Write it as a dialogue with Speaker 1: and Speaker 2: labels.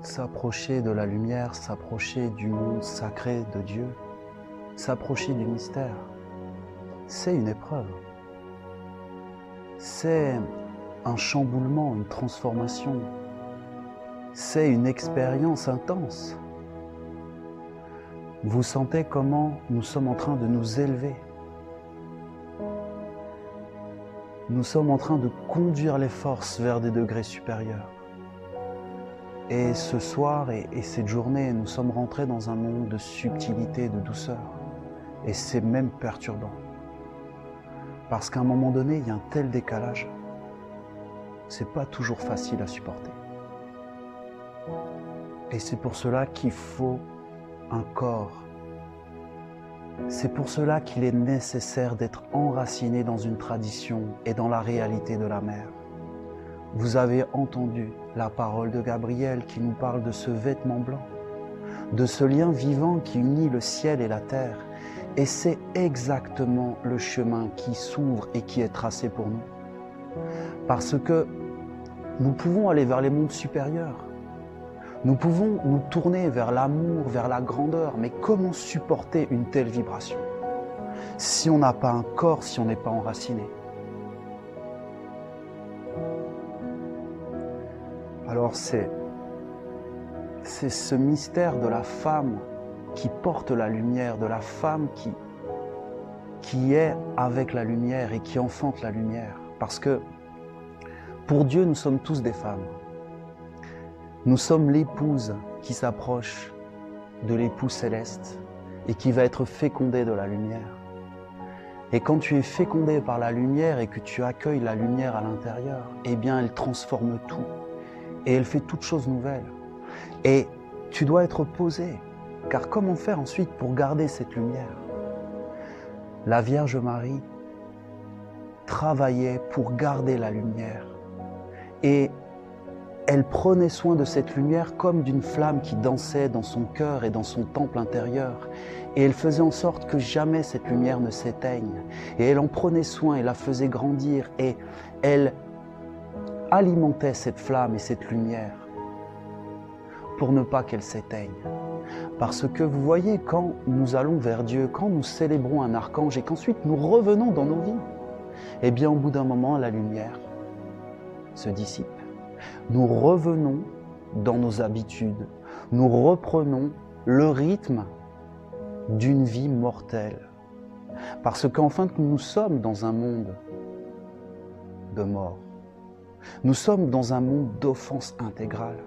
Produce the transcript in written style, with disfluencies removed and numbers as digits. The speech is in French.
Speaker 1: S'approcher de la lumière, s'approcher du monde sacré de Dieu, s'approcher du mystère, c'est une épreuve. C'est un chamboulement, une transformation. C'est une expérience intense. Vous sentez comment nous sommes en train de nous élever. Nous sommes en train de conduire les forces vers des degrés supérieurs. Et ce soir et cette journée, nous sommes rentrés dans un monde de subtilité, de douceur. Et c'est même perturbant. Parce qu'à un moment donné, il y a un tel décalage. C'est pas toujours facile à supporter. Et c'est pour cela qu'il faut un corps. C'est pour cela qu'il est nécessaire d'être enraciné dans une tradition et dans la réalité de la mer. Vous avez entendu la parole de Gabriel qui nous parle de ce vêtement blanc, de ce lien vivant qui unit le ciel et la terre. Et c'est exactement le chemin qui s'ouvre et qui est tracé pour nous. Parce que nous pouvons aller vers les mondes supérieurs. Nous pouvons nous tourner vers l'amour, vers la grandeur. Mais comment supporter une telle vibration si on n'a pas un corps, si on n'est pas enraciné? Alors c'est ce mystère de la femme qui porte la lumière, de la femme qui est avec la lumière et qui enfante la lumière. Parce que pour Dieu, nous sommes tous des femmes. Nous sommes l'épouse qui s'approche de l'époux céleste et qui va être fécondée de la lumière. Et quand tu es fécondé par la lumière et que tu accueilles la lumière à l'intérieur, eh bien elle transforme tout et elle fait toutes choses nouvelles. Et tu dois être posé, car comment faire ensuite pour garder cette lumière? La Vierge Marie travaillait pour garder la lumière et elle prenait soin de cette lumière comme d'une flamme qui dansait dans son cœur et dans son temple intérieur. Et elle faisait en sorte que jamais cette lumière ne s'éteigne. Et elle en prenait soin et la faisait grandir. Et elle alimentait cette flamme et cette lumière pour ne pas qu'elle s'éteigne. Parce que vous voyez, quand nous allons vers Dieu, quand nous célébrons un archange et qu'ensuite nous revenons dans nos vies, eh bien au bout d'un moment, la lumière se dissipe. Nous revenons dans nos habitudes, nous reprenons le rythme d'une vie mortelle. Parce qu'enfin, nous sommes dans un monde de mort. Nous sommes dans un monde d'offense intégrale.